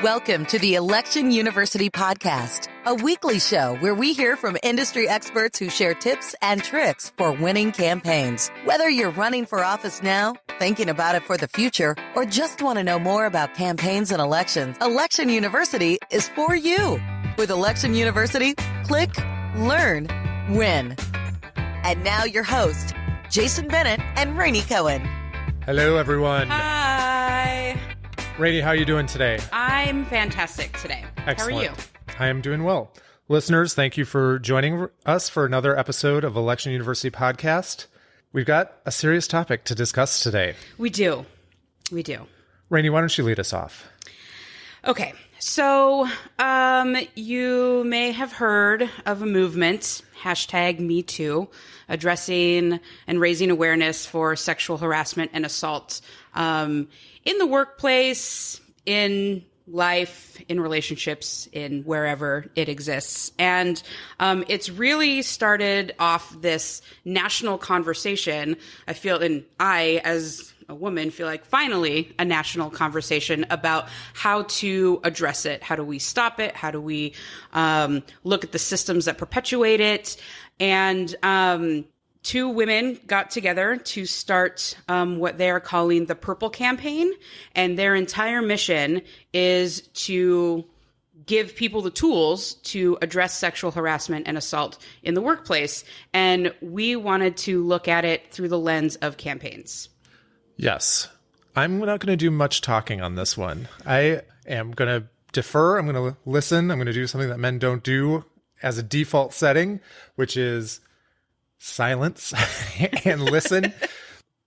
Welcome to the Election University podcast, a weekly show where we hear from industry experts who share tips and tricks for winning campaigns. Whether you're running for office now, thinking about it for the future, or just want to know more about campaigns and elections, Election University is for you. With Election University, click, learn, win. And now your host, Jason Bennett and Rainey Cohen. Hello, everyone. Hi. Rainey, how are you doing today? I'm fantastic today. Excellent. How are you? I am doing well. Listeners, thank you for joining us for another episode of Election University Podcast. We've got a serious topic to discuss today. We do. Rainey, why don't you lead us off? Okay. So you may have heard of a movement, #MeToo, addressing and raising awareness for sexual harassment and assault in the workplace, in life, in relationships, in wherever it exists. And it's really started off this national conversation. I feel, and I, as a woman, feel like finally a national conversation about how to address it. How do we stop it? How do we look at the systems that perpetuate it? And two women got together to start what they are calling the Purple Campaign. And their entire mission is to give people the tools to address sexual harassment and assault in the workplace. And we wanted to look at it through the lens of campaigns. Yes. I'm not going to do much talking on this one. I am going to defer. I'm going to listen. I'm going to do something that men don't do as a default setting, which is silence and listen.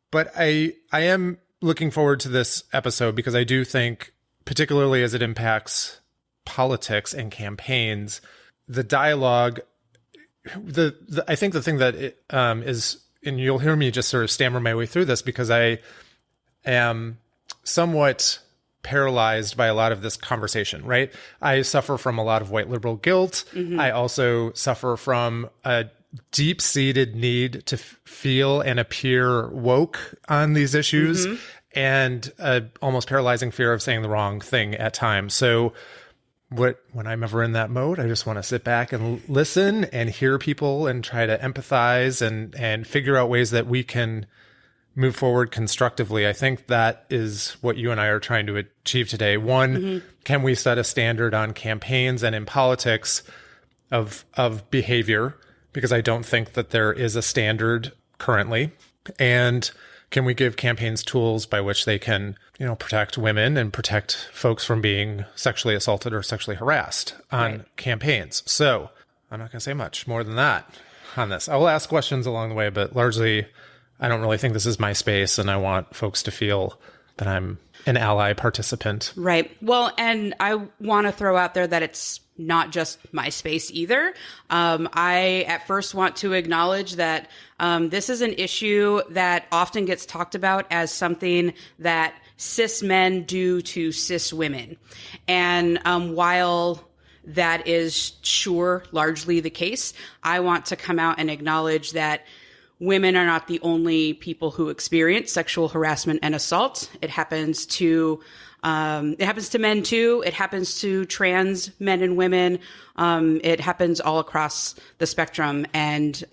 But I am looking forward to this episode because I do think, particularly as it impacts politics and campaigns, the dialogue, I think the thing that is, and you'll hear me just sort of stammer my way through this because I am somewhat paralyzed by a lot of this conversation, right? I suffer from a lot of white liberal guilt. Mm-hmm. I also suffer from a deep-seated need to feel and appear woke on these issues, mm-hmm. and almost paralyzing fear of saying the wrong thing at times. So when I'm ever in that mode, I just want to sit back and listen and hear people and try to empathize and figure out ways that we can move forward constructively. I think that is what you and I are trying to achieve today. One, mm-hmm. Can we set a standard on campaigns and in politics of behavior? Because I don't think that there is a standard currently. And can we give campaigns tools by which they can, protect women and protect folks from being sexually assaulted or sexually harassed on campaigns? So I'm not going to say much more than that on this. I will ask questions along the way, but largely I don't really think this is my space, and I want folks to feel that I'm an ally participant. Right. Well, and I want to throw out there that it's not just my space either. I at first want to acknowledge that this is an issue that often gets talked about as something that cis men do to cis women. And while that is sure largely the case, I want to come out and acknowledge that women are not the only people who experience sexual harassment and assault. It happens to men too. It happens to trans men and women. It happens all across the spectrum. And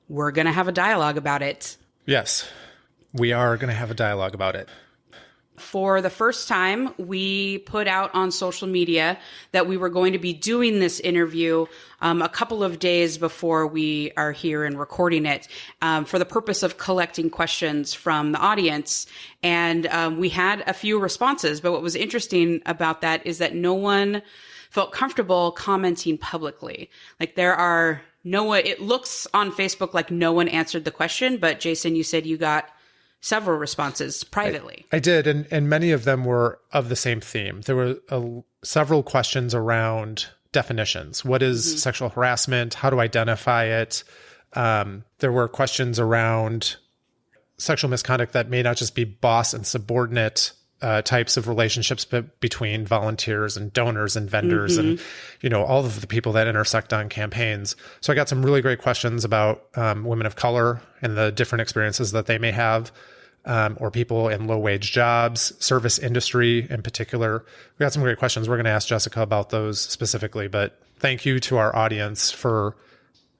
we're going to have a dialogue about it. Yes, we are going to have a dialogue about it. For the first time, we put out on social media that we were going to be doing this interview a couple of days before we are here and recording it, for the purpose of collecting questions from the audience. And we had a few responses, but what was interesting about that is that no one felt comfortable commenting publicly. Like it looks on Facebook like no one answered the question, but Jason, you said you got several responses privately. I did, and many of them were of the same theme. There were several questions around definitions. What is mm-hmm. sexual harassment? How to identify it? There were questions around sexual misconduct that may not just be boss and subordinate types of relationships, but between volunteers and donors and vendors mm-hmm. and, all of the people that intersect on campaigns. So I got some really great questions about women of color and the different experiences that they may have. or people in low-wage jobs, service industry in particular. We got some great questions. We're going to ask Jessica about those specifically, but thank you to our audience for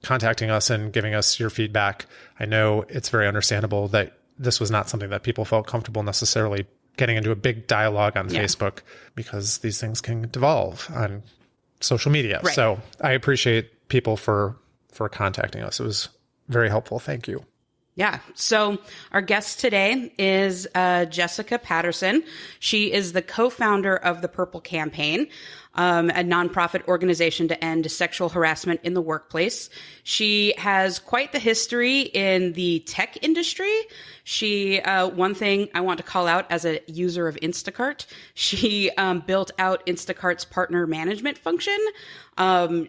contacting us and giving us your feedback. I know it's very understandable that this was not something that people felt comfortable necessarily getting into a big dialogue on Facebook, because these things can devolve on social media. Right. So I appreciate people for contacting us. It was very helpful. Thank you. Yeah. So our guest today is Jessica Patterson. She is the co-founder of the Purple Campaign, a nonprofit organization to end sexual harassment in the workplace. She has quite the history in the tech industry. She, one thing I want to call out as a user of Instacart, she built out Instacart's partner management function.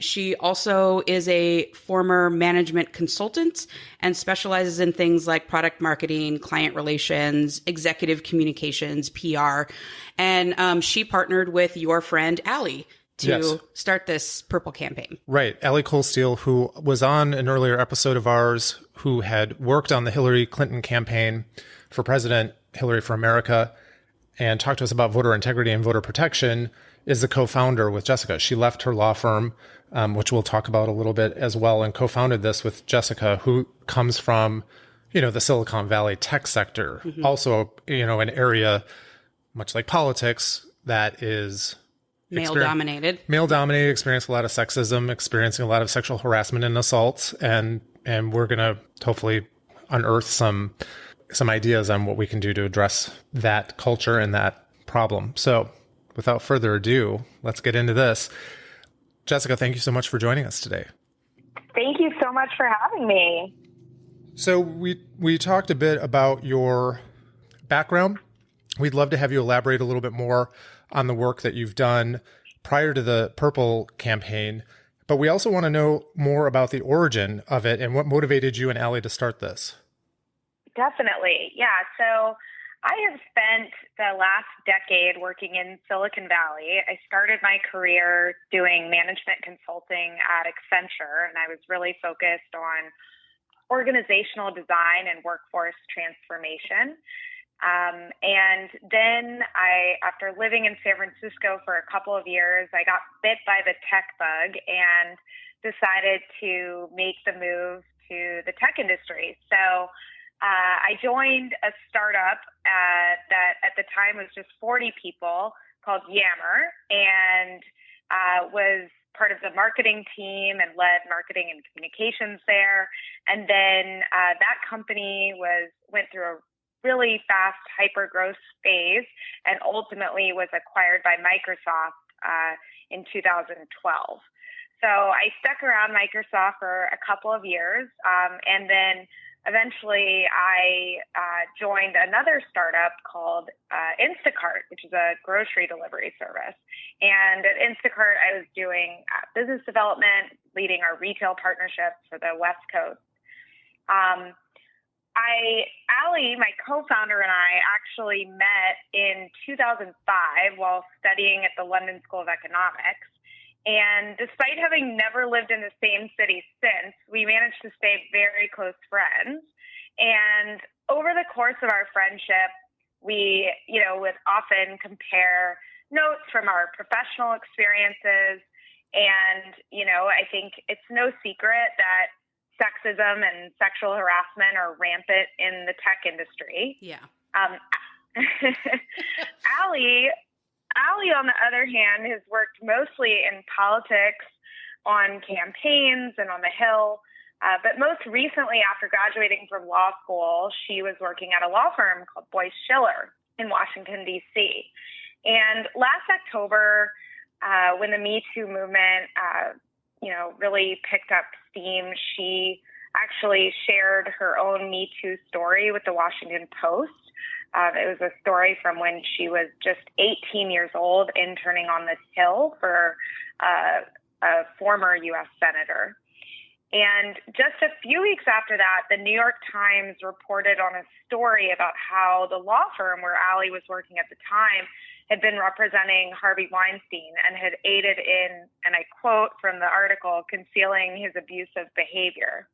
She also is a former management consultant and specializes in things like product marketing, client relations, executive communications, PR. And she partnered with your friend, Allie, to start this Purple Campaign. Right. Allie Colesteele, who was on an earlier episode of ours, who had worked on the Hillary Clinton campaign for President, Hillary for America, and talked to us about voter integrity and voter protection, is the co-founder with Jessica. She left her law firm, which we'll talk about a little bit as well, and co-founded this with Jessica, who comes from, the Silicon Valley tech sector. Mm-hmm. Also, an area, much like politics, that is male-dominated, experienced a lot of sexism, experiencing a lot of sexual harassment and assaults. And we're going to hopefully unearth some ideas on what we can do to address that culture and that problem. So without further ado, let's get into this. Jessica, thank you so much for joining us today. Thank you so much for having me. So we talked a bit about your background. We'd love to have you elaborate a little bit more on the work that you've done prior to the Purple Campaign, but we also want to know more about the origin of it and what motivated you and Allie to start this. Definitely. Yeah. So I have spent the last decade working in Silicon Valley. I started my career doing management consulting at Accenture, and I was really focused on organizational design and workforce transformation. And then after living in San Francisco for a couple of years, I got bit by the tech bug and decided to make the move to the tech industry. So I joined a startup that at the time was just 40 people called Yammer, and was part of the marketing team and led marketing and communications there. And then that company went through a really fast hyper growth phase and ultimately was acquired by Microsoft in 2012. So I stuck around Microsoft for a couple of years, and then eventually I joined another startup called Instacart, which is a grocery delivery service. And at Instacart, I was doing business development, leading our retail partnerships for the West Coast. Allie, my co-founder, and I actually met in 2005 while studying at the London School of Economics. And despite having never lived in the same city since, we managed to stay very close friends. And over the course of our friendship, we, would often compare notes from our professional experiences. And, I think it's no secret that sexism and sexual harassment are rampant in the tech industry. Yeah. Allie, on the other hand, has worked mostly in politics, on campaigns and on the Hill. But most recently, after graduating from law school, she was working at a law firm called Boyce Schiller in Washington, D.C. And last October, when the Me Too movement, really picked up steam, she actually shared her own Me Too story with the Washington Post. It was a story from when she was just 18 years old, interning on the Hill for a former U.S. senator. And just a few weeks after that, the New York Times reported on a story about how the law firm where Allie was working at the time had been representing Harvey Weinstein and had aided in, and I quote from the article, concealing his abusive behavior.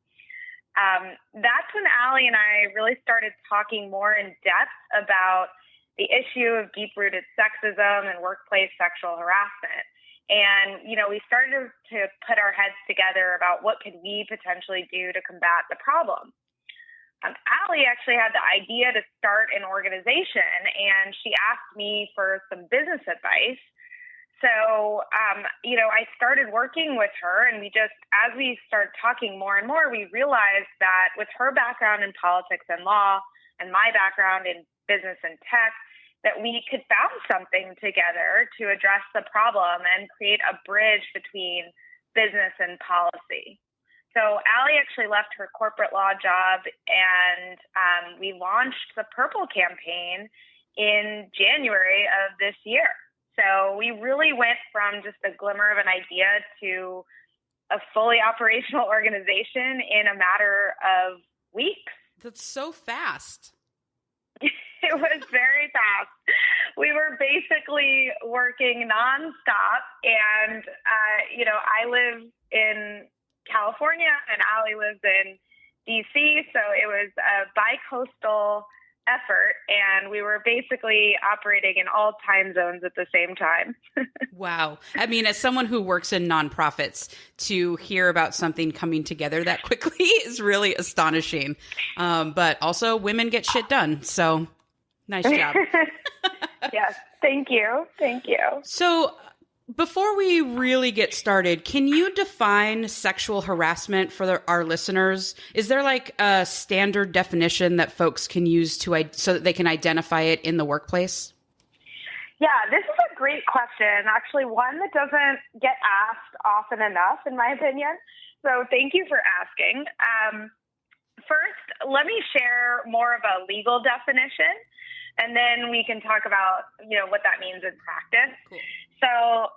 That's when Allie and I really started talking more in depth about the issue of deep-rooted sexism and workplace sexual harassment. And, we started to put our heads together about what could we potentially do to combat the problem. Allie actually had the idea to start an organization, and she asked me for some business advice. So, I started working with her, and as we started talking more and more, we realized that with her background in politics and law and my background in business and tech, that we could found something together to address the problem and create a bridge between business and policy. So Allie actually left her corporate law job, and we launched the Purple campaign in January of this year. So we really went from just a glimmer of an idea to a fully operational organization in a matter of weeks. That's so fast. It was very fast. We were basically working nonstop, and I live in California and Allie lives in DC, so it was a bi-coastal effort, and we were basically operating in all time zones at the same time. Wow. I mean, as someone who works in nonprofits, to hear about something coming together that quickly is really astonishing. But also, women get shit done. So, nice job. Yes. Thank you. Thank you. So, before we really get started, can you define sexual harassment for our listeners? Is there like a standard definition that folks can use so that they can identify it in the workplace? Yeah, this is a great question. Actually, one that doesn't get asked often enough, in my opinion. So thank you for asking. First, let me share more of a legal definition, and then we can talk about, what that means in practice. Cool. So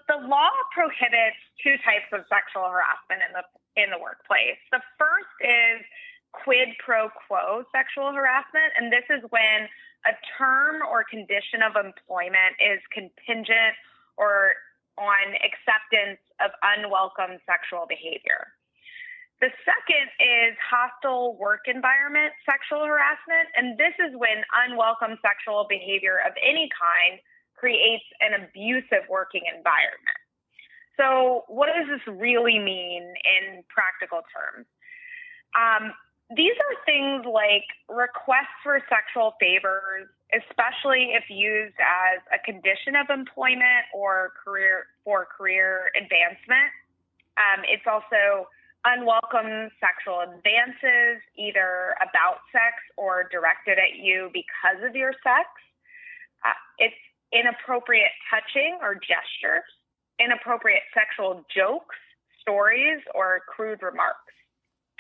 the law prohibits two types of sexual harassment in the workplace. The first is quid pro quo sexual harassment, and this is when a term or condition of employment is contingent or on acceptance of unwelcome sexual behavior. The second is hostile work environment sexual harassment, and this is when unwelcome sexual behavior of any kind creates an abusive working environment. So what does this really mean in practical terms? These are things like requests for sexual favors, especially if used as a condition of employment or career advancement. It's also unwelcome sexual advances, either about sex or directed at you because of your sex. It's inappropriate touching or gestures, inappropriate sexual jokes, stories, or crude remarks.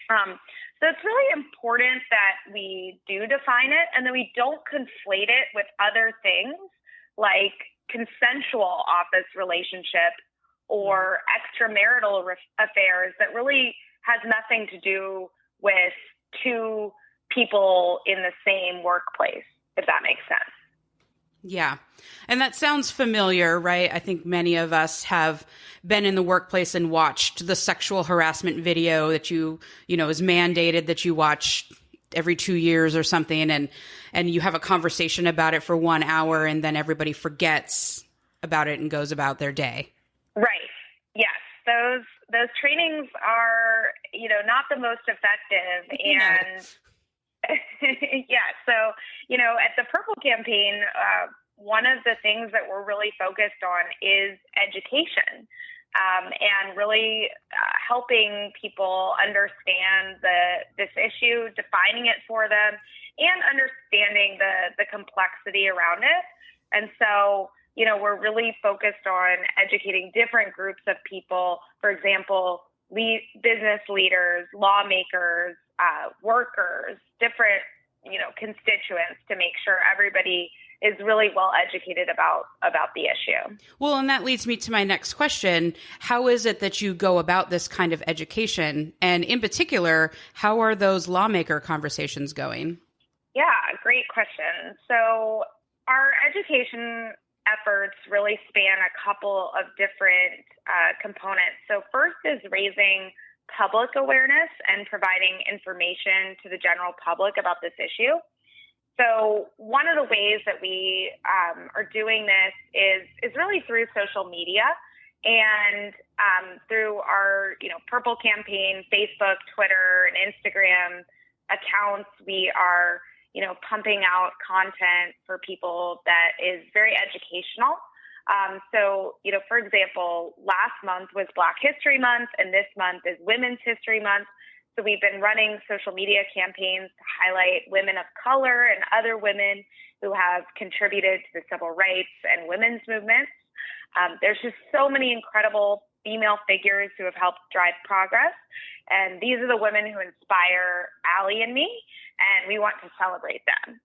So it's really important that we do define it and that we don't conflate it with other things like consensual office relationship or extramarital affairs that really has nothing to do with two people in the same workplace, if that makes sense. Yeah. And that sounds familiar, right? I think many of us have been in the workplace and watched the sexual harassment video that is mandated that you watch every 2 years or something. And you have a conversation about it for 1 hour and then everybody forgets about it and goes about their day. Right. Yes. Those trainings are, not the most effective. And yeah. So, at the Purple campaign, one of the things that we're really focused on is education, and really helping people understand this issue, defining it for them, and understanding the complexity around it. And so, we're really focused on educating different groups of people, for example, business leaders, lawmakers, workers, different, constituents, to make sure everybody is really well educated about the issue. Well, and that leads me to my next question. How is it that you go about this kind of education? And in particular, how are those lawmaker conversations going? Yeah, great question. So our education efforts really span a couple of different components. So first is raising public awareness and providing information to the general public about this issue. So one of the ways that we are doing this is really through social media and through our Purple Campaign, Facebook, Twitter, and Instagram accounts. We are pumping out content for people that is very educational. So, for example, last month was Black History Month, and this month is Women's History Month. So we've been running social media campaigns to highlight women of color and other women who have contributed to the civil rights and women's movements. There's just so many incredible female figures who have helped drive progress. And these are the women who inspire Allie and me, and we want to celebrate them.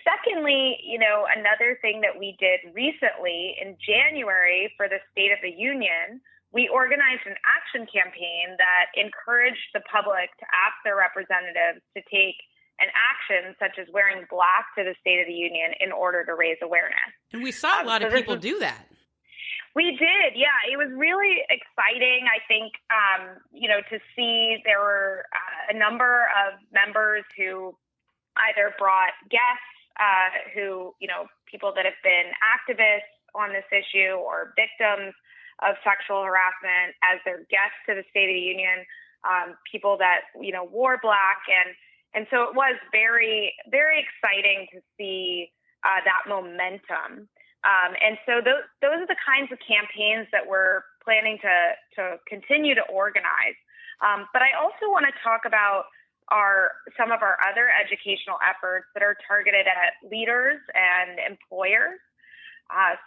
Secondly, another thing that we did recently in January for the State of the Union, we organized an action campaign that encouraged the public to ask their representatives to take an action such as wearing black to the State of the Union in order to raise awareness. And we saw a lot of people do that. We did, yeah. It was really exciting, I think, to see there were a number of members who either brought guests, people that have been activists on this issue or victims of sexual harassment as their guests to the State of the Union, people that, wore black. And so it was very, very exciting to see that momentum. And so those are the kinds of campaigns that we're planning to continue to organize. But I also want to talk about some of our other educational efforts that are targeted at leaders and employers.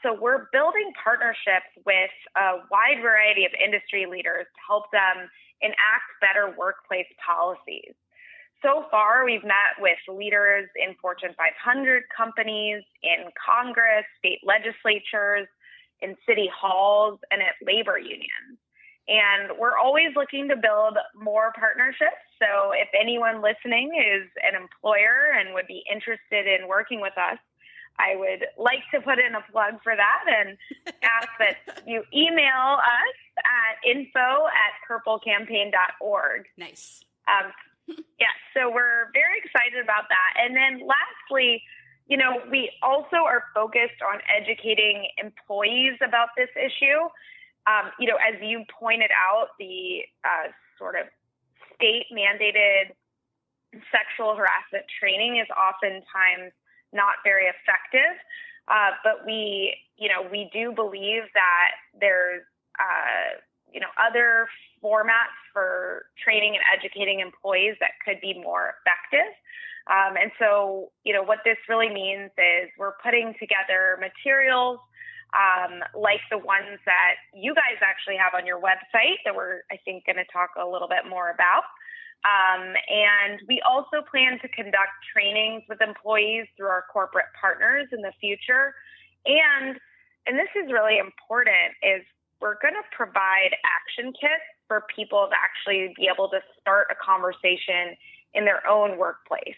So we're building partnerships with a wide variety of industry leaders to help them enact better workplace policies. So far, we've met with leaders in Fortune 500 companies, in Congress, state legislatures, in city halls, and at labor unions. And we're always looking to build more partnerships. So if anyone listening is an employer and would be interested in working with us, I would like to put in a plug for that and ask that you email us at info@purplecampaign.org. Nice. Yeah, so we're very excited about that. And then lastly, we also are focused on educating employees about this issue. As you pointed out, the sort of state-mandated sexual harassment training is oftentimes not very effective. But we do believe that there's, other formats for training and educating employees that could be more effective. And so, what this really means is we're putting together materials like the ones that you guys actually have on your website that we're, I think, going to talk a little bit more about. And we also plan to conduct trainings with employees through our corporate partners in the future. And this is really important, is we're going to provide action kits for people to actually be able to start a conversation in their own workplace.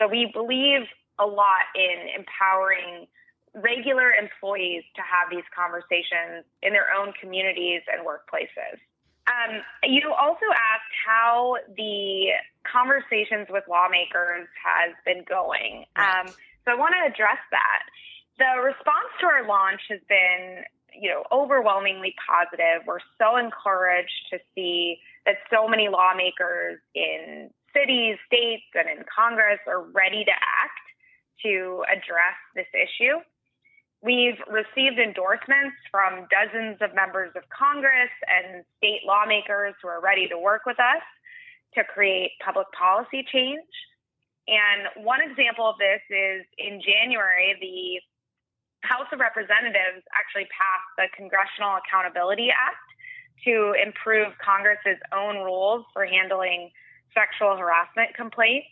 So we believe a lot in empowering regular employees to have these conversations in their own communities and workplaces. You also asked how the conversations with lawmakers has been going. So I want to address that. The response to our launch has been, overwhelmingly positive. We're so encouraged to see that so many lawmakers in cities, states, and in Congress are ready to act to address this issue. We've received endorsements from dozens of members of Congress and state lawmakers who are ready to work with us to create public policy change. And one example of this is in January, the House of Representatives actually passed the Congressional Accountability Act to improve Congress's own rules for handling sexual harassment complaints.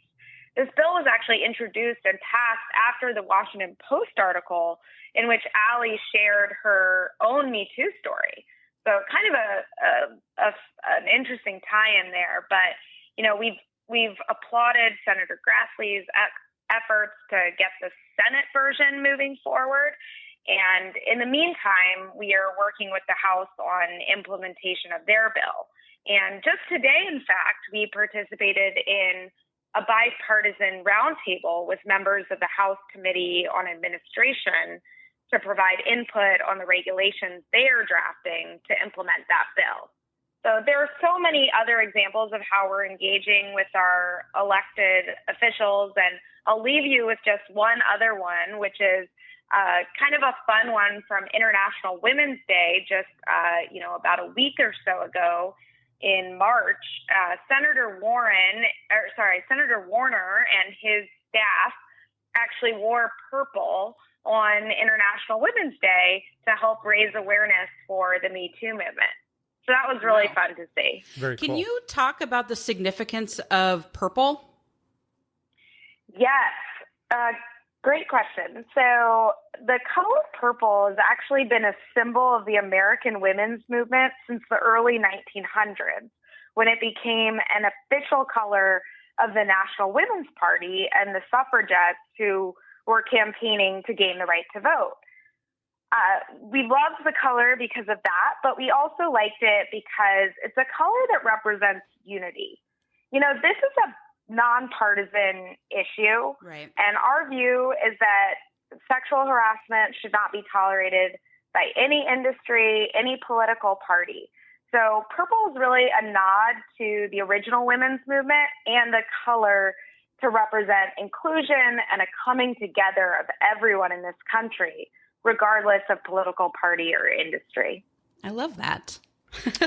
This bill was actually introduced and passed after the Washington Post article in which Allie shared her own Me Too story. So kind of an interesting tie-in there. But, we've applauded Senator Grassley's efforts to get the Senate version moving forward. And in the meantime, we are working with the House on implementation of their bill. And just today, in fact, we participated in a bipartisan roundtable with members of the House Committee on Administration to provide input on the regulations they are drafting to implement that bill. So there are so many other examples of how we're engaging with our elected officials. And I'll leave you with just one other one, which is kind of a fun one from International Women's Day, just about a week or so ago in March. Senator Warner and his staff actually wore purple on International Women's Day to help raise awareness for the Me Too movement. So that was really fun to see. Very cool. Can you talk about the significance of purple? Yes. Great question. So the color purple has actually been a symbol of the American women's movement since the early 1900s, when it became an official color of the National Women's Party and the suffragettes who were campaigning to gain the right to vote. We loved the color because of that, but we also liked it because it's a color that represents unity. This is a nonpartisan issue, right? And our view is that sexual harassment should not be tolerated by any industry, any political party. So purple is really a nod to the original women's movement and the color to represent inclusion and a coming together of everyone in this country, regardless of political party or industry. I love that.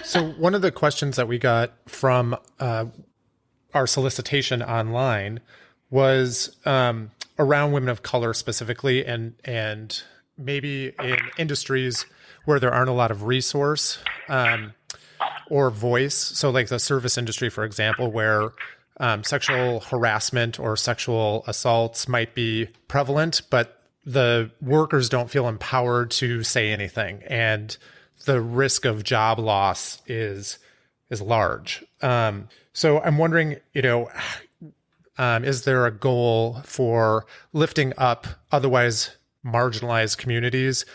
So one of the questions that we got from our solicitation online was around women of color specifically, and maybe in industries where there aren't a lot of resource or voice. So like the service industry, for example, where sexual harassment or sexual assaults might be prevalent, but the workers don't feel empowered to say anything, and the risk of job loss is large. So I'm wondering, is there a goal for lifting up otherwise marginalized communities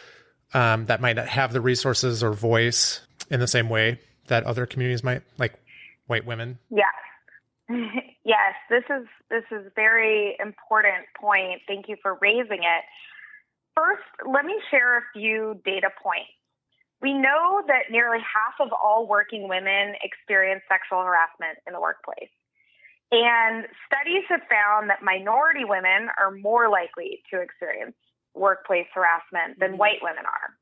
that might not have the resources or voice in the same way that other communities might, like white women? Yes. Yes, this is a very important point. Thank you for raising it. First, let me share a few data points. We know that nearly half of all working women experience sexual harassment in the workplace. And studies have found that minority women are more likely to experience workplace harassment than white women are.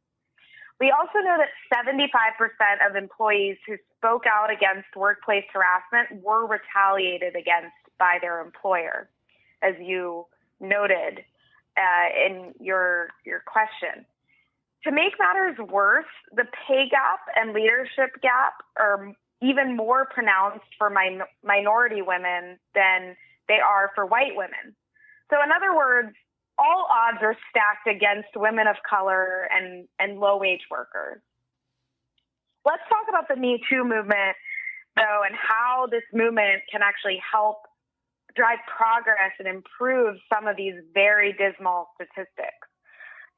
We also know that 75% of employees who spoke out against workplace harassment were retaliated against by their employer, as you noted in your question. To make matters worse, the pay gap and leadership gap are even more pronounced for minority women than they are for white women. So in other words, all odds are stacked against women of color and low-wage workers. Let's talk about the Me Too movement, though, and how this movement can actually help drive progress and improve some of these very dismal statistics.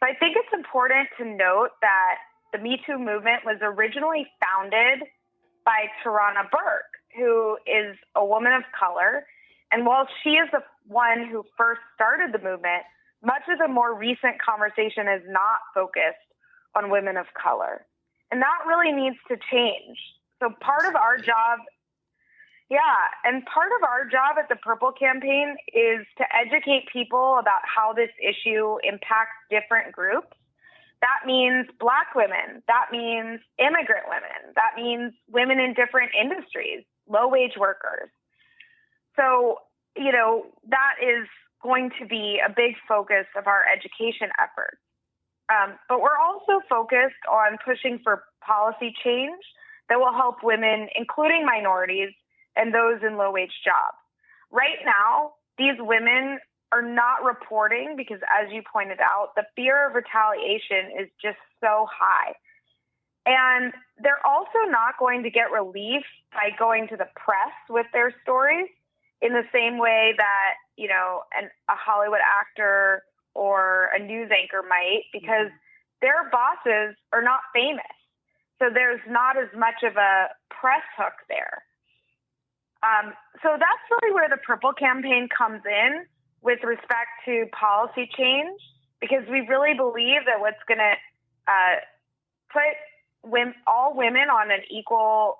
So I think it's important to note that the Me Too movement was originally founded by Tarana Burke, who is a woman of color. And while she is the one who first started the movement, much of the more recent conversation is not focused on women of color. And that really needs to change. So part of our job at the Purple Campaign is to educate people about how this issue impacts different groups. That means Black women. That means immigrant women. That means women in different industries, low-wage workers. So, that is going to be a big focus of our education efforts. But we're also focused on pushing for policy change that will help women, including minorities, and those in low-wage jobs. Right now, these women are not reporting because, as you pointed out, the fear of retaliation is just so high. And they're also not going to get relief by going to the press with their stories in the same way that, a Hollywood actor or a news anchor might, because their bosses are not famous. So there's not as much of a press hook there. So that's really where the Purple campaign comes in with respect to policy change, because we really believe that what's going to put all women on an equal,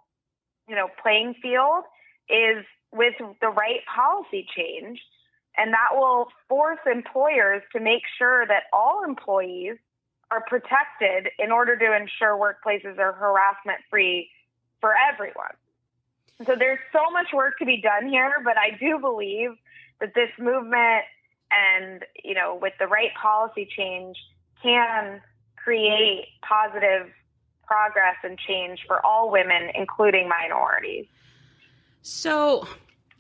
playing field is with the right policy change. And that will force employers to make sure that all employees are protected in order to ensure workplaces are harassment free for everyone. So there's so much work to be done here, but I do believe that this movement and, with the right policy change can create positive progress and change for all women, including minorities. So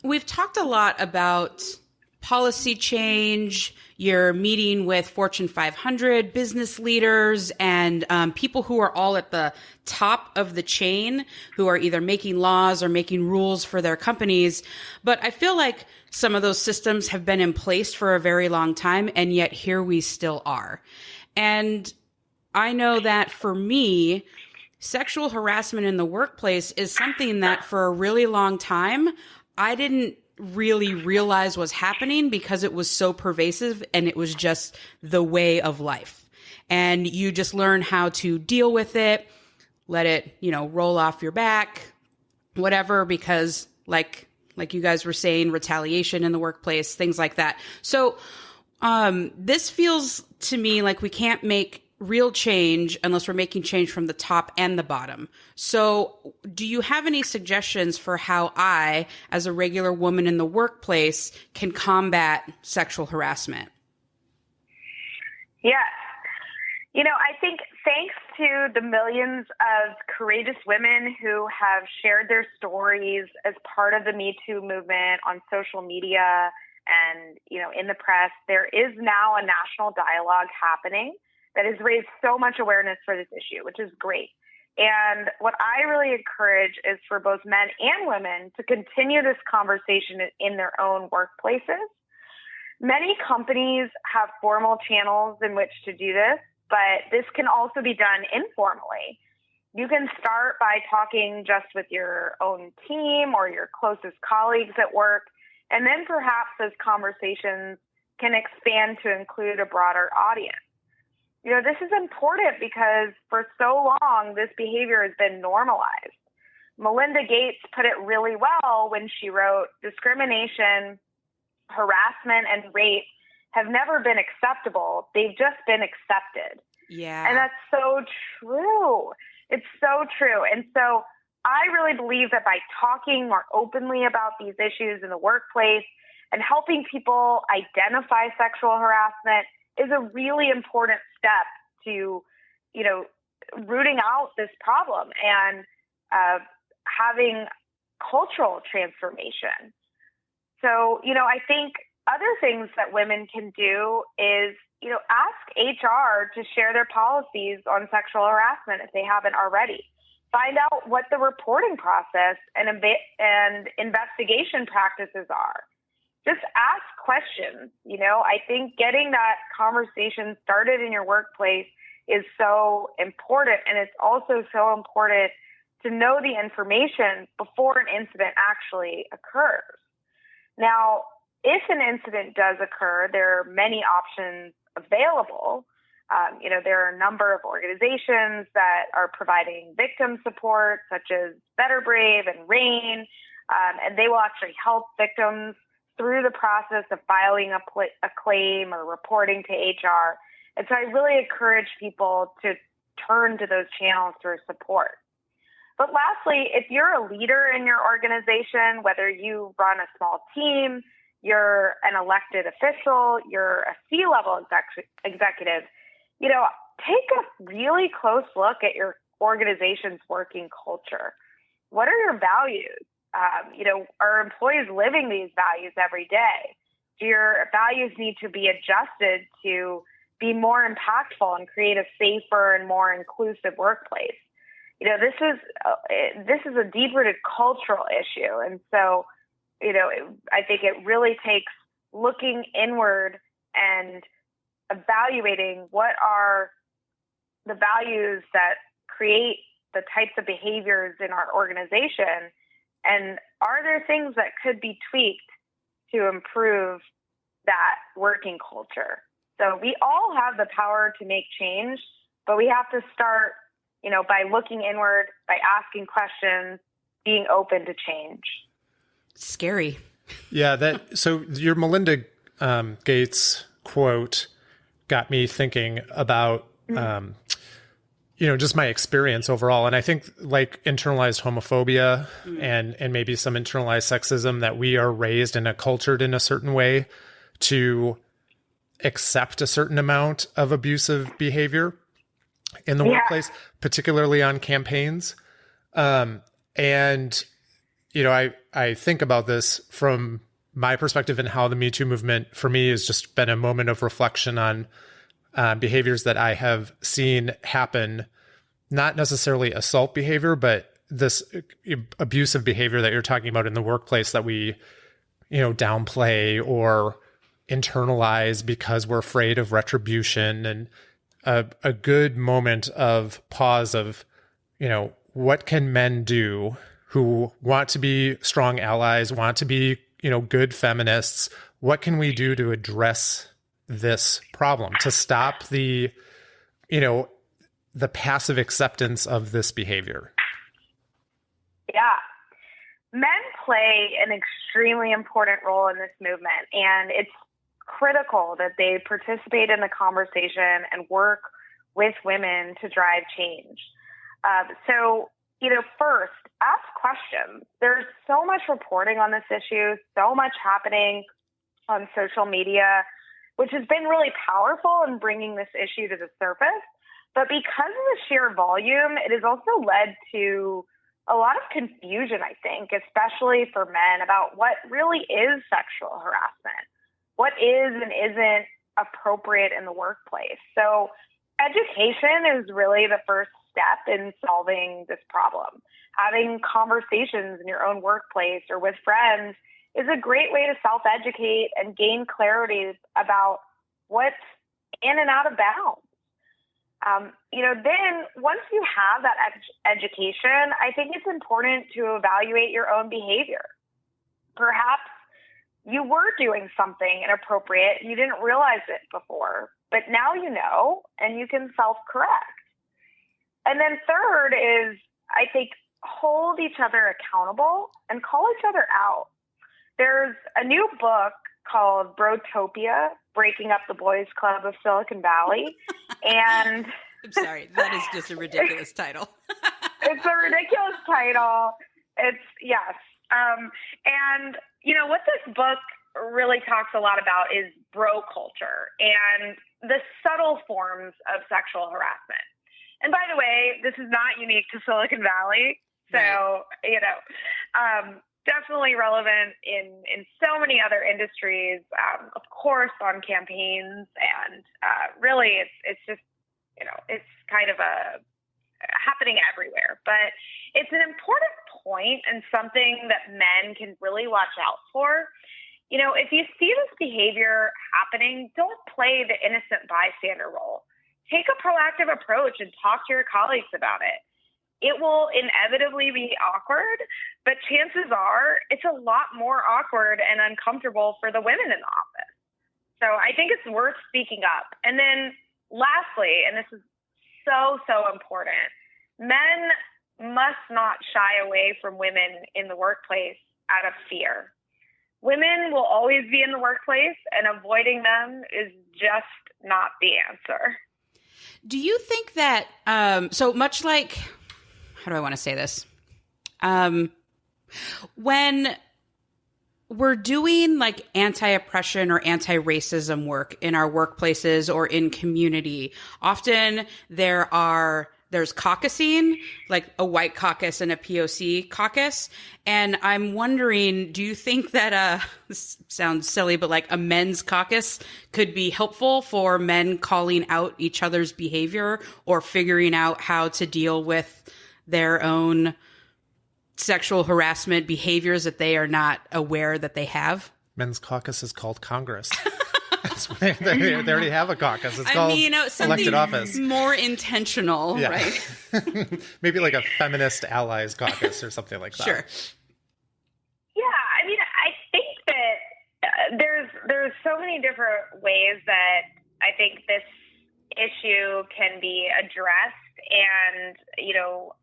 we've talked a lot about policy change. You're meeting with Fortune 500 business leaders and people who are all at the top of the chain, who are either making laws or making rules for their companies. But I feel like some of those systems have been in place for a very long time, and yet here we still are. And I know that for me, sexual harassment in the workplace is something that for a really long time, I didn't really realize was happening because it was so pervasive and it was just the way of life. And you just learn how to deal with it, let it, roll off your back, whatever, because like you guys were saying, retaliation in the workplace, things like that. So this feels to me like we can't make real change unless we're making change from the top and the bottom. So do you have any suggestions for how I, as a regular woman in the workplace, can combat sexual harassment? Yes. I think thanks to the millions of courageous women who have shared their stories as part of the Me Too movement on social media and, in the press, there is now a national dialogue happening that has raised so much awareness for this issue, which is great. And what I really encourage is for both men and women to continue this conversation in their own workplaces. Many companies have formal channels in which to do this, but this can also be done informally. You can start by talking just with your own team or your closest colleagues at work, and then perhaps those conversations can expand to include a broader audience. This is important because for so long, this behavior has been normalized. Melinda Gates put it really well when she wrote, "Discrimination, harassment, and rape have never been acceptable. They've just been accepted." Yeah. And that's so true. It's so true. And so I really believe that by talking more openly about these issues in the workplace and helping people identify sexual harassment is a really important step to, rooting out this problem and having cultural transformation. So, I think other things that women can do is, ask HR to share their policies on sexual harassment if they haven't already. Find out what the reporting process and investigation practices are. Just ask questions. I think getting that conversation started in your workplace is so important. And it's also so important to know the information before an incident actually occurs. Now, if an incident does occur, there are many options available. There are a number of organizations that are providing victim support, such as Better Brave and RAIN, and they will actually help victims through the process of filing a claim or reporting to HR. And so I really encourage people to turn to those channels for support. But lastly, if you're a leader in your organization, whether you run a small team, you're an elected official, you're a C-level executive, take a really close look at your organization's working culture. What are your values? Are employees living these values every day? Do your values need to be adjusted to be more impactful and create a safer and more inclusive workplace? This is a deep-rooted cultural issue. And so, I think it really takes looking inward and evaluating what are the values that create the types of behaviors in our organization? And are there things that could be tweaked to improve that working culture? So we all have the power to make change, but we have to start, by looking inward, by asking questions, being open to change. Scary. Yeah. So your Melinda Gates quote got me thinking about, just my experience overall. And I think like internalized homophobia and maybe some internalized sexism, that we are raised and cultured in a certain way to accept a certain amount of abusive behavior in the workplace, particularly on campaigns. I think about this from my perspective and how the Me Too movement for me has just been a moment of reflection on behaviors that I have seen happen, not necessarily assault behavior, but this abusive behavior that you're talking about in the workplace that we, downplay or internalize because we're afraid of retribution, and a good moment of pause of, what can men do who want to be strong allies, want to be, good feminists? What can we do to address this problem, to stop the passive acceptance of this behavior? Yeah. Men play an extremely important role in this movement, and it's critical that they participate in the conversation and work with women to drive change. First, ask questions. There's so much reporting on this issue, so much happening on social media, which has been really powerful in bringing this issue to the surface. But because of the sheer volume, it has also led to a lot of confusion, I think, especially for men, about what really is sexual harassment, what is and isn't appropriate in the workplace. So education is really the first step in solving this problem. Having conversations in your own workplace or with friends is a great way to self-educate and gain clarity about what's in and out of bounds. Then once you have that education, I think it's important to evaluate your own behavior. Perhaps you were doing something inappropriate, you didn't realize it before, but now you know, and you can self-correct. And then third is, I think, hold each other accountable and call each other out. There's a new book called Brotopia, Breaking Up the Boys Club of Silicon Valley. And I'm sorry, that is just a ridiculous title. It's a ridiculous title. Yes. What this book really talks a lot about is bro culture and the subtle forms of sexual harassment. And by the way, this is not unique to Silicon Valley. So, definitely relevant in so many other industries, of course, on campaigns. And really, it's just, it's kind of happening everywhere. But it's an important point and something that men can really watch out for. If you see this behavior happening, don't play the innocent bystander role. Take a proactive approach and talk to your colleagues about it. It will inevitably be awkward, but chances are it's a lot more awkward and uncomfortable for the women in the office. So I think it's worth speaking up. And then lastly, and this is so, so important, men must not shy away from women in the workplace out of fear. Women will always be in the workplace, and avoiding them is just not the answer. Do you think that, so much like, how do I want to say this? When we're doing like anti-oppression or anti-racism work in our workplaces or in community, often there's caucusing, like a white caucus and a POC caucus. And I'm wondering, do you think that, this sounds silly, but like a men's caucus could be helpful for men calling out each other's behavior or figuring out how to deal with their own sexual harassment behaviors that they are not aware that they have? Men's caucus is called Congress. caucus. They already have a caucus. It's called something elected office. More intentional, right? Maybe like a feminist allies caucus or something like that. Sure. Yeah, I mean, I think that there's so many different ways that I think this issue can be addressed. And,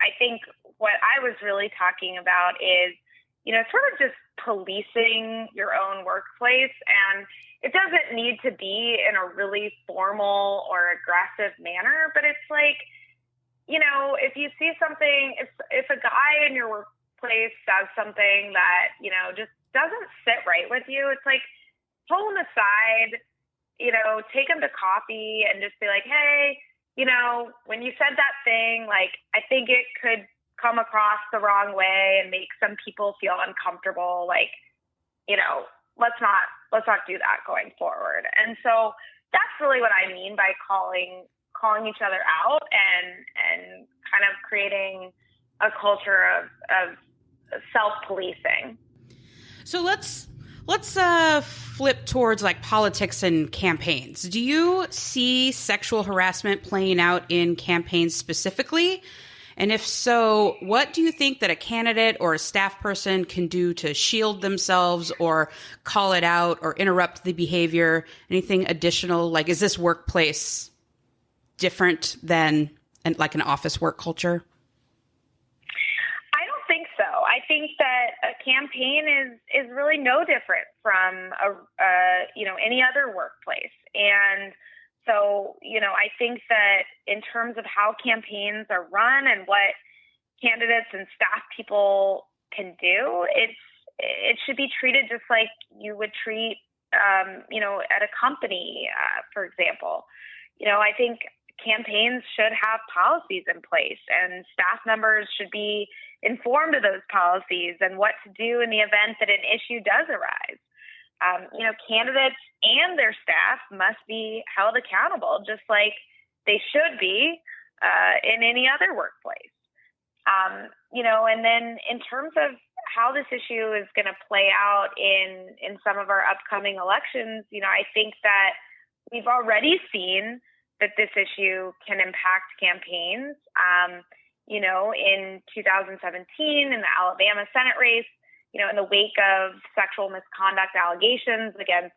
I think what I was really talking about is, sort of just policing your own workplace. And it doesn't need to be in a really formal or aggressive manner, but it's like, if you see something, if a guy in your workplace says something that, just doesn't sit right with you, it's like, pull him aside, take him to coffee and just be like, hey, when you said that thing, like, I think it could come across the wrong way and make some people feel uncomfortable. Like, let's not do that going forward. And so that's really what I mean by calling each other out and kind of creating a culture of self-policing. So let's flip towards like politics and campaigns. Do you see sexual harassment playing out in campaigns specifically? And if so, what do you think that a candidate or a staff person can do to shield themselves or call it out or interrupt the behavior? Anything additional? Like, is this workplace different than like an office work culture? I don't think so. I think that a campaign is really no different from any other workplace. And so, I think that in terms of how campaigns are run and what candidates and staff people can do, it should be treated just like you would treat, at a company, for example. I think campaigns should have policies in place, and staff members should be informed of those policies and what to do in the event that an issue does arise. Candidates and their staff must be held accountable, just like they should be in any other workplace. And then in terms of how this issue is going to play out in some of our upcoming elections, I think that we've already seen that this issue can impact campaigns. In 2017 in the Alabama Senate race, in the wake of sexual misconduct allegations against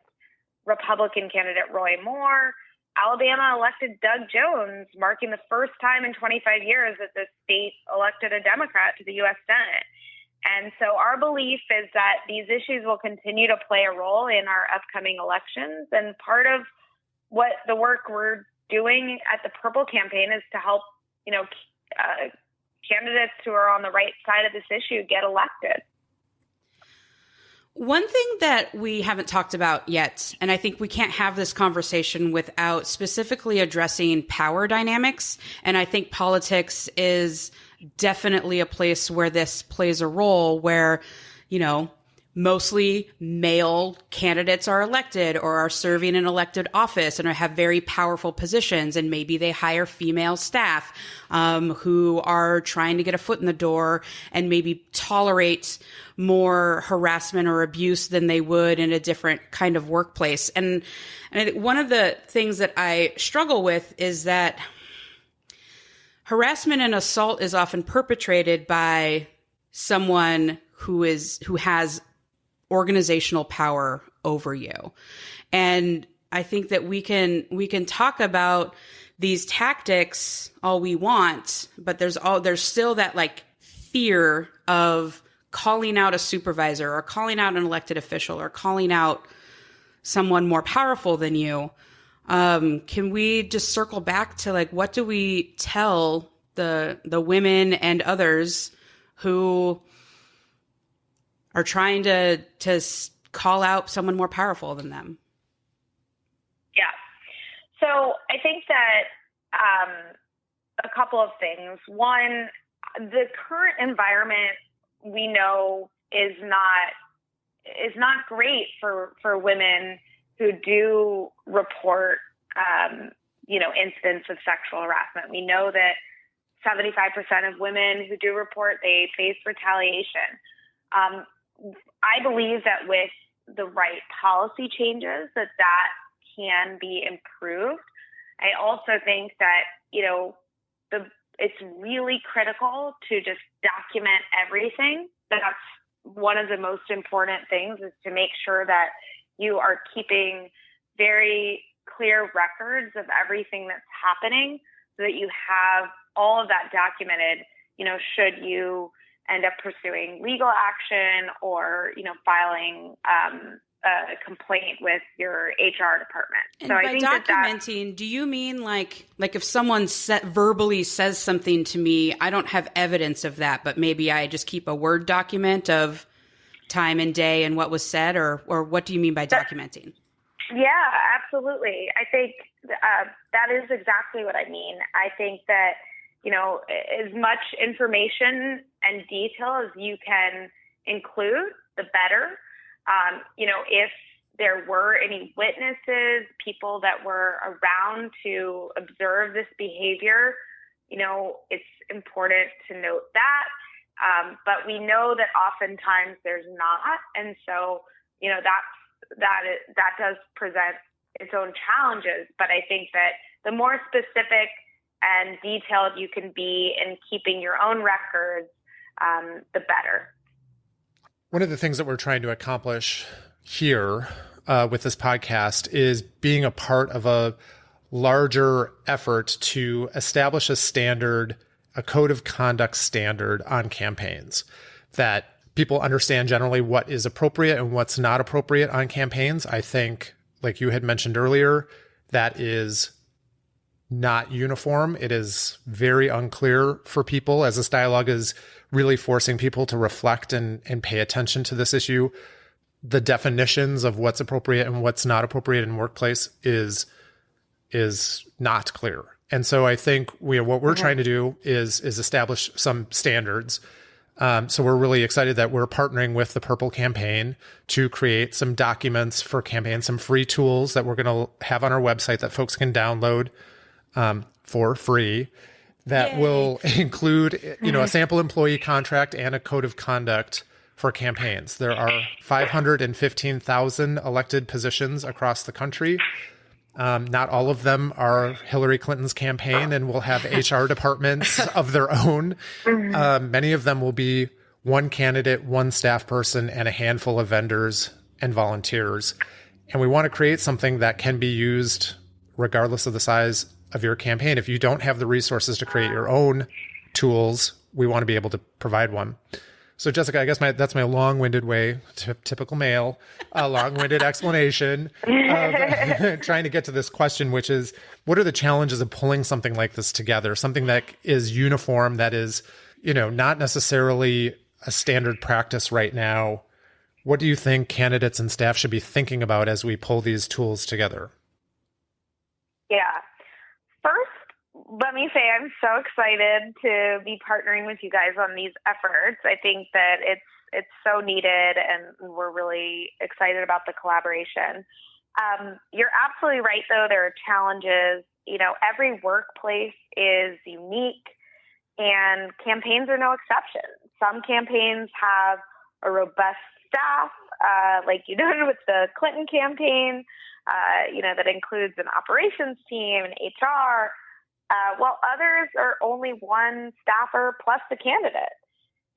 Republican candidate Roy Moore, Alabama elected Doug Jones, marking the first time in 25 years that the state elected a Democrat to the U.S. Senate. And so our belief is that these issues will continue to play a role in our upcoming elections. And part of what the work we're doing at the Purple campaign is to help, candidates who are on the right side of this issue get elected. One thing that we haven't talked about yet, and I think we can't have this conversation without specifically addressing power dynamics, and I think politics is definitely a place where this plays a role, where, mostly male candidates are elected or are serving an elected office and have very powerful positions. And maybe they hire female staff who are trying to get a foot in the door and maybe tolerate more harassment or abuse than they would in a different kind of workplace. And I think one of the things that I struggle with is that harassment and assault is often perpetrated by someone who has organizational power over you. And I think that we can talk about these tactics all we want, but there's still that like fear of calling out a supervisor or calling out an elected official or calling out someone more powerful than you. Can we just circle back to like, what do we tell the women and others who are trying to call out someone more powerful than them? Yeah. So I think that a couple of things. One, the current environment we know is not great for women who do report incidents of sexual harassment. We know that 75% of women who do report, they face retaliation. I believe that with the right policy changes, that can be improved. I also think that, it's really critical to just document everything. That's one of the most important things, is to make sure that you are keeping very clear records of everything that's happening so that you have all of that documented, should you end up pursuing legal action or, filing a complaint with your HR department. And so by I think documenting, do you mean like if someone verbally says something to me, I don't have evidence of that, but maybe I just keep a Word document of time and day and what was said, or what do you mean by documenting? Yeah, absolutely. I think that is exactly what I mean. I think that, as much information and detail as you can include, the better. If there were any witnesses, people that were around to observe this behavior, it's important to note that. But we know that oftentimes there's not. And so, that does present its own challenges. But I think that the more specific and detailed you can be in keeping your own records, the better. One of the things that we're trying to accomplish here with this podcast is being a part of a larger effort to establish a standard, a code of conduct standard on campaigns, that people understand generally what is appropriate and what's not appropriate on campaigns. I think, like you had mentioned earlier, that is not uniform. It is very unclear for people, as this dialogue is really forcing people to reflect and pay attention to this issue. The definitions of what's appropriate and what's not appropriate in workplace is not clear. And so I think what we're trying to do is establish some standards. So we're really excited that we're partnering with the Purple Campaign to create some documents for campaigns, some free tools that we're going to have on our website that folks can download for free, that will include, a sample employee contract and a code of conduct for campaigns. There are 515,000 elected positions across the country. Not all of them are Hillary Clinton's campaign and will have HR departments of their own. Many of them will be one candidate, one staff person, and a handful of vendors and volunteers. And we want to create something that can be used regardless of the size of your campaign. If you don't have the resources to create your own tools, we want to be able to provide one. So Jessica, I guess that's my long-winded way, typical male, a long-winded explanation of trying to get to this question, which is, what are the challenges of pulling something like this together? Something that is uniform, that is, not necessarily a standard practice right now. What do you think candidates and staff should be thinking about as we pull these tools together? Yeah. First, let me say I'm so excited to be partnering with you guys on these efforts. I think that it's so needed, and we're really excited about the collaboration. You're absolutely right, though. There are challenges. Every workplace is unique, and campaigns are no exception. Some campaigns have a robust staff, like you did with the Clinton campaign, that includes an operations team and HR, while others are only one staffer plus the candidate.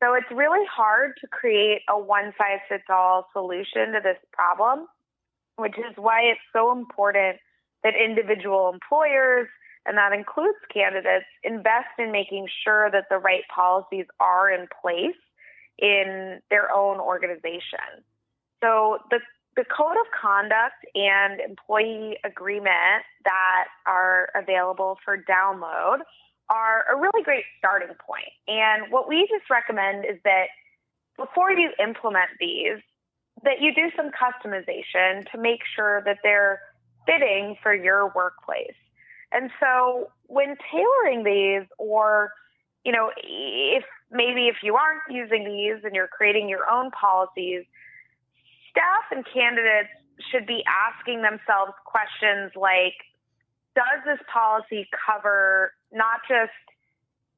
So it's really hard to create a one-size-fits-all solution to this problem, which is why it's so important that individual employers, and that includes candidates, invest in making sure that the right policies are in place in their own organization. So the code of conduct and employee agreement that are available for download are a really great starting point. And what we just recommend is that before you implement these, that you do some customization to make sure that they're fitting for your workplace. And so when tailoring these, or, if you aren't using these and you're creating your own policies, staff and candidates should be asking themselves questions like, does this policy cover not just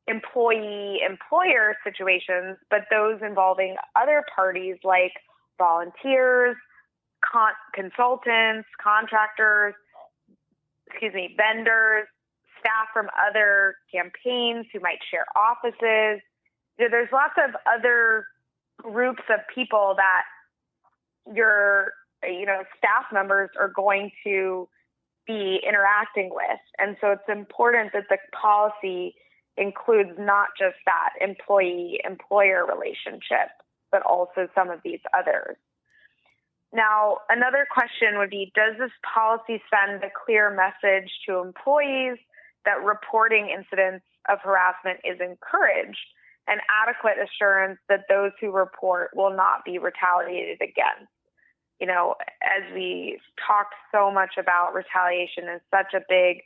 employee-employer situations, but those involving other parties like volunteers, consultants, contractors, vendors, staff from other campaigns who might share offices. There's lots of other groups of people that your staff members are going to be interacting with. And so it's important that the policy includes not just that employee-employer relationship, but also some of these others. Now, another question would be, does this policy send a clear message to employees that reporting incidents of harassment is encouraged, and adequate assurance that those who report will not be retaliated against? As we talked so much about, retaliation is such a big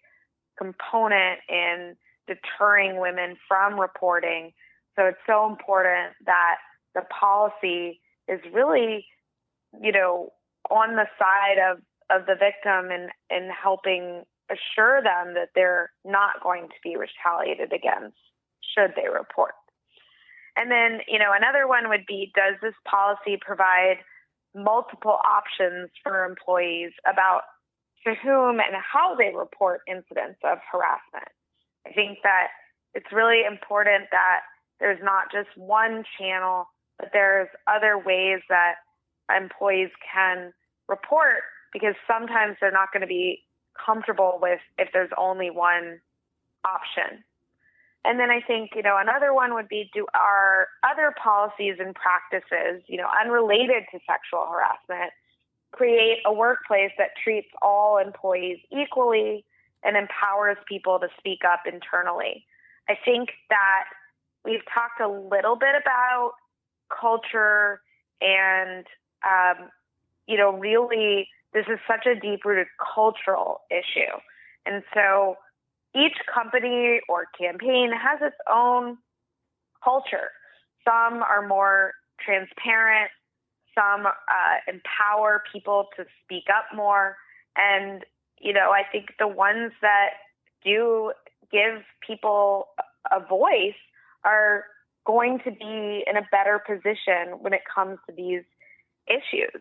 component in deterring women from reporting. So it's so important that the policy is really, on the side of the victim and helping assure them that they're not going to be retaliated against should they report. And then, another one would be, does this policy provide multiple options for employees about to whom and how they report incidents of harassment? I think that it's really important that there's not just one channel, but there's other ways that employees can report, because sometimes they're not going to be comfortable with if there's only one option. And then I think, another one would be, do our other policies and practices, unrelated to sexual harassment, create a workplace that treats all employees equally and empowers people to speak up internally? I think that we've talked a little bit about culture and, really this is such a deep-rooted cultural issue. And so each company or campaign has its own culture. Some are more transparent. Some empower people to speak up more. And, I think the ones that do give people a voice are going to be in a better position when it comes to these issues.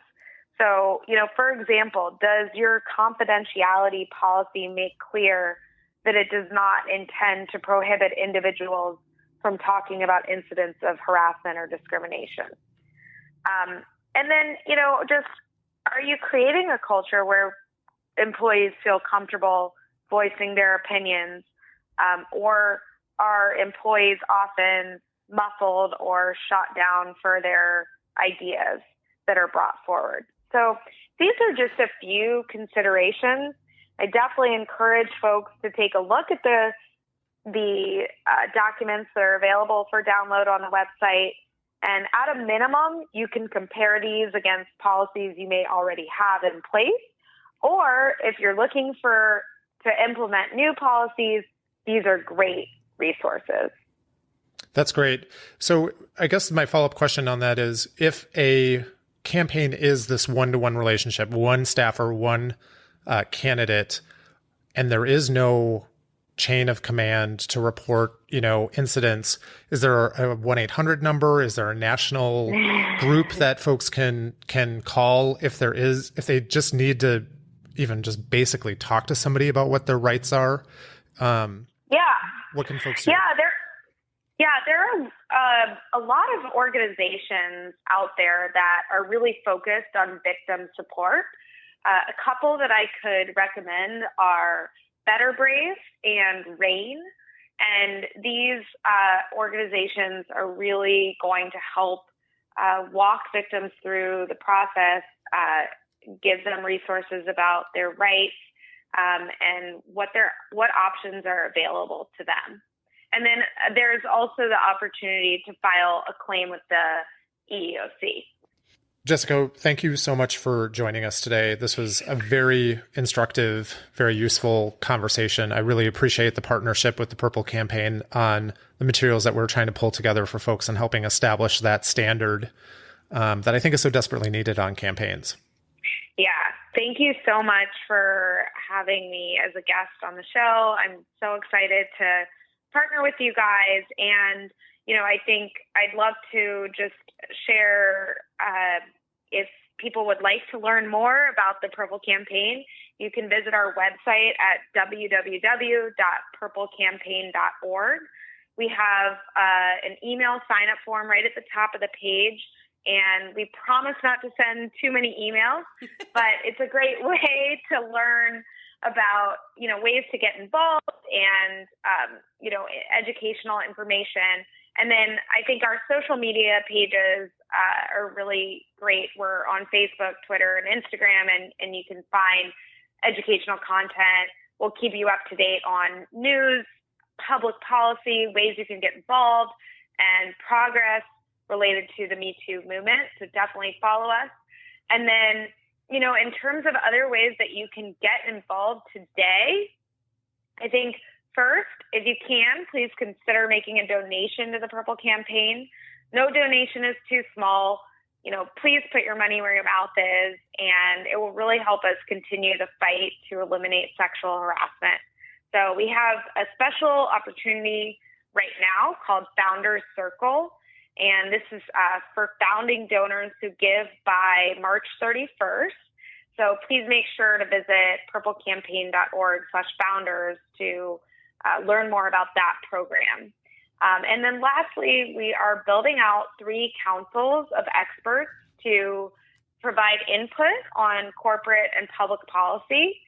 So, for example, does your confidentiality policy make clear that it does not intend to prohibit individuals from talking about incidents of harassment or discrimination? And then, just, are you creating a culture where employees feel comfortable voicing their opinions, or are employees often muffled or shot down for their ideas that are brought forward? So these are just a few considerations. I definitely encourage folks to take a look at the documents that are available for download on the website. And at a minimum, you can compare these against policies you may already have in place. Or if you're looking to implement new policies, these are great resources. That's great. So I guess my follow-up question on that is, if a campaign is this one-to-one relationship, one staffer, one candidate, and there is no chain of command to report, incidents, is there a 1-800 number? Is there a national group that folks can call if they just need to even just basically talk to somebody about what their rights are? What can folks do? There are a lot of organizations out there that are really focused on victim support. A couple that I could recommend are Better Brave and RAIN. And these organizations are really going to help walk victims through the process, give them resources about their rights, and what options are available to them. And then there's also the opportunity to file a claim with the EEOC. Jessica, thank you so much for joining us today. This was a very instructive, very useful conversation. I really appreciate the partnership with the Purple Campaign on the materials that we're trying to pull together for folks and helping establish that standard that I think is so desperately needed on campaigns. Yeah, thank you so much for having me as a guest on the show. I'm so excited to partner with you guys. And, I think I'd love to just share, if people would like to learn more about the Purple Campaign, you can visit our website at www.purplecampaign.org. We have an email sign-up form right at the top of the page, and we promise not to send too many emails, but it's a great way to learn about, ways to get involved and, educational information. And then I think our social media pages are really great. We're on Facebook, Twitter, and Instagram, and you can find educational content. We'll keep you up to date on news, public policy, ways you can get involved, and progress related to the Me Too movement. So definitely follow us. And then, in terms of other ways that you can get involved today, I think first, if you can, please consider making a donation to the Purple Campaign. No donation is too small. Please put your money where your mouth is, and it will really help us continue the fight to eliminate sexual harassment. So we have a special opportunity right now called Founders Circle, and this is for founding donors who give by March 31st. So please make sure to visit purplecampaign.org/founders to learn more about that program. And then lastly, we are building out 3 councils of experts to provide input on corporate and public policy.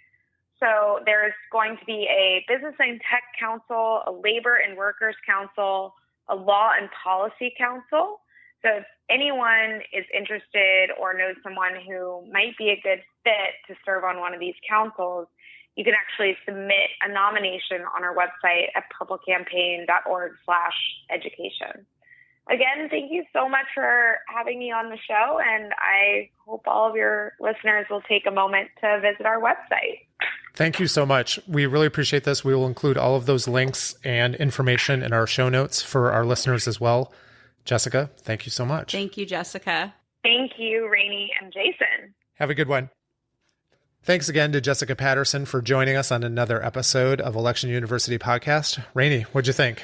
So there's going to be a Business and Tech Council, a Labor and Workers Council, a Law and Policy Council. So if anyone is interested or knows someone who might be a good fit to serve on one of these councils, you can actually submit a nomination on our website at purplecampaign.org/education. Again, thank you so much for having me on the show, and I hope all of your listeners will take a moment to visit our website. Thank you so much. We really appreciate this. We will include all of those links and information in our show notes for our listeners as well. Jessica, thank you so much. Thank you, Jessica. Thank you, Rainey and Jason. Have a good one. Thanks again to Jessica Patterson for joining us on another episode of Election University Podcast. Rainey, what'd you think?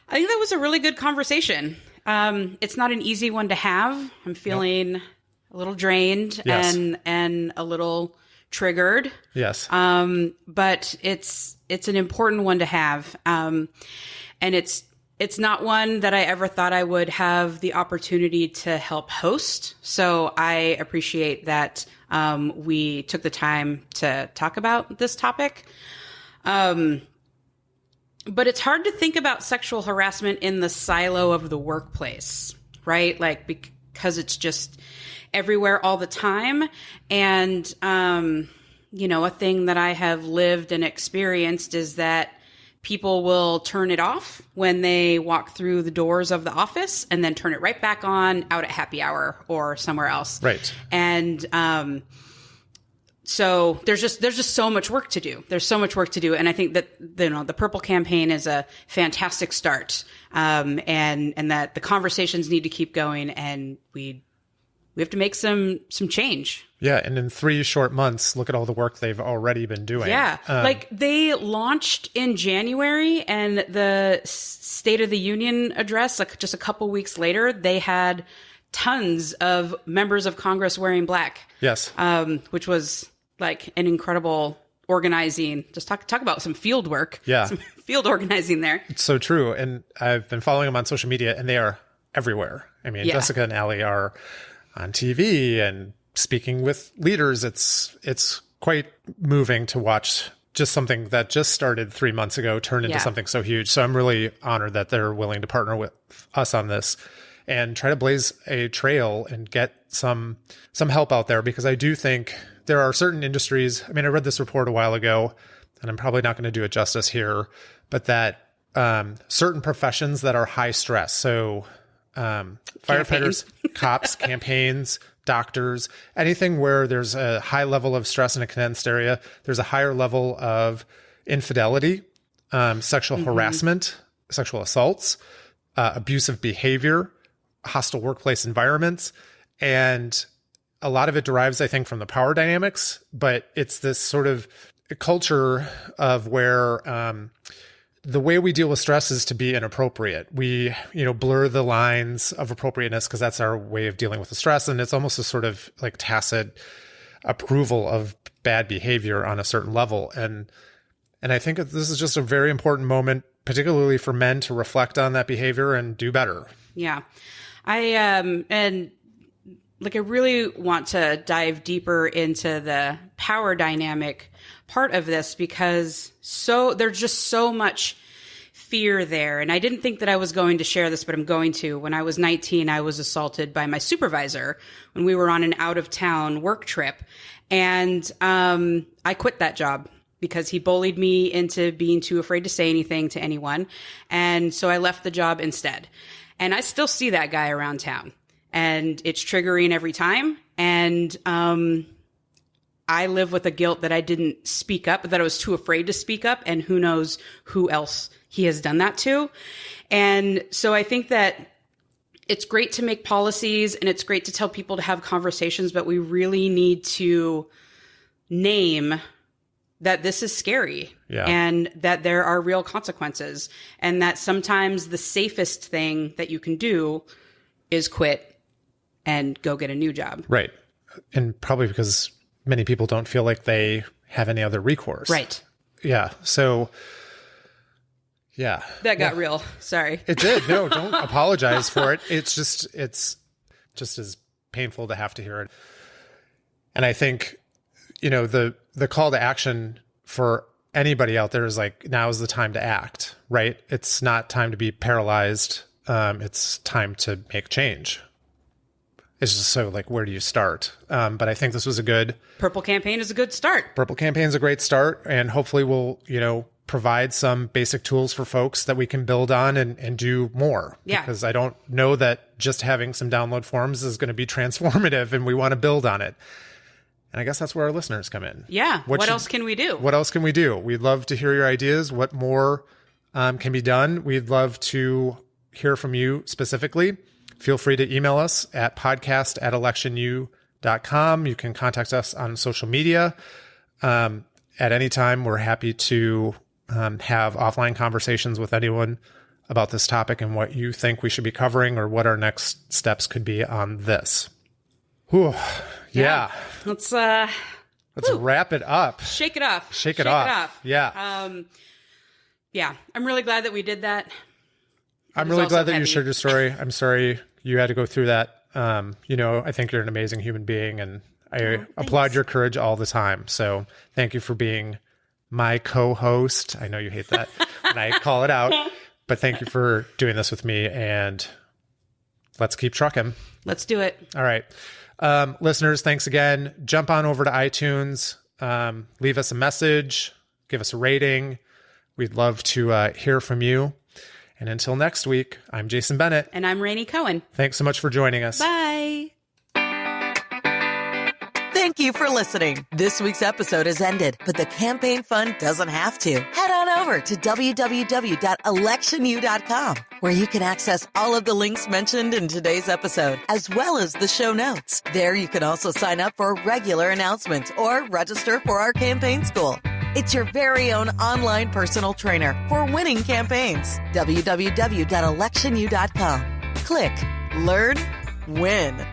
I think that was a really good conversation. It's not an easy one to have. I'm feeling a little drained and a little triggered. Yes. But it's an important one to have. And it's not one that I ever thought I would have the opportunity to help host. So I appreciate that we took the time to talk about this topic. But it's hard to think about sexual harassment in the silo of the workplace, right? Like, because it's just everywhere all the time. And, a thing that I have lived and experienced is that people will turn it off when they walk through the doors of the office and then turn it right back on out at happy hour or somewhere else. Right. And, so there's just so much work to do. There's so much work to do. And I think that, the Purple Campaign is a fantastic start. And that the conversations need to keep going, and we have to make some change. Yeah. And in 3 short months, look at all the work they've already been doing. Yeah. They launched in January, and the State of the Union address, just a couple weeks later, they had tons of members of Congress wearing black. Yes. Which was like an incredible organizing, just talk about some field work. Yeah. Some field organizing there. It's so true. And I've been following them on social media, and they are everywhere. I mean, Jessica and Allie are on TV and speaking with leaders. It's quite moving to watch just something that just started 3 months ago turn into something so huge. So I'm really honored that they're willing to partner with us on this and try to blaze a trail and get some help out there, because I do think there are certain industries. I mean, I read this report a while ago, and I'm probably not going to do it justice here, but that certain professions that are high stress. So firefighters, cops, campaigns, doctors, anything where there's a high level of stress in a condensed area, there's a higher level of infidelity, sexual harassment, sexual assaults, abusive behavior, hostile workplace environments. And a lot of it derives, I think, from the power dynamics, but it's this sort of culture of where the way we deal with stress is to be inappropriate. We, blur the lines of appropriateness because that's our way of dealing with the stress. And it's almost a sort of like tacit approval of bad behavior on a certain level. And I think this is just a very important moment, particularly for men, to reflect on that behavior and do better. Yeah. I really want to dive deeper into the power dynamic part of this, because there's just so much fear there. And I didn't think that I was going to share this, but I'm going to. When I was 19, I was assaulted by my supervisor when we were on an out of town work trip. And I quit that job because he bullied me into being too afraid to say anything to anyone. And so I left the job instead. And I still see that guy around town, and it's triggering every time. And I live with a guilt that I didn't speak up, that I was too afraid to speak up, and who knows who else he has done that to. And so I think that it's great to make policies and it's great to tell people to have conversations, but we really need to name that this is scary, and that there are real consequences, and that sometimes the safest thing that you can do is quit and go get a new job. Right. And probably because many people don't feel like they have any other recourse. Right. Yeah. So, yeah. That got real. Sorry. It did. No, don't apologize for it. It's just as painful to have to hear it. And I think, the call to action for anybody out there is like, now is the time to act, right? It's not time to be paralyzed. It's time to make change. It's just so like, where do you start? But I think this was a good... Purple Campaign is a good start. Purple Campaign is a great start. And hopefully we'll, provide some basic tools for folks that we can build on and do more. Yeah. Because I don't know that just having some download forms is going to be transformative, and we want to build on it. And I guess that's where our listeners come in. Yeah. What else can we do? What else can we do? We'd love to hear your ideas. What more can be done? We'd love to hear from you specifically. Feel free to email us at podcast@electionu.com. You can contact us on social media. At any time, we're happy to have offline conversations with anyone about this topic and what you think we should be covering or what our next steps could be on this. Whew. Yeah. Let's wrap it up. Shake it off. Shake it off. Yeah. Yeah. I'm really glad that we did that. I'm really glad that you shared your story. I'm sorry you had to go through that. I think you're an amazing human being, and I applaud your courage all the time. So thank you for being my co-host. I know you hate that when I call it out, but thank you for doing this with me, and let's keep trucking. Let's do it. All right. Listeners, thanks again. Jump on over to iTunes, leave us a message, give us a rating. We'd love to hear from you. And until next week, I'm Jason Bennett. And I'm Rainey Cohen. Thanks so much for joining us. Bye. Thank you for listening. This week's episode has ended, but the campaign fun doesn't have to. Head on over to www.electionu.com, where you can access all of the links mentioned in today's episode, as well as the show notes. There you can also sign up for regular announcements or register for our campaign school. It's your very own online personal trainer for winning campaigns. www.electionu.com. Click, learn, win.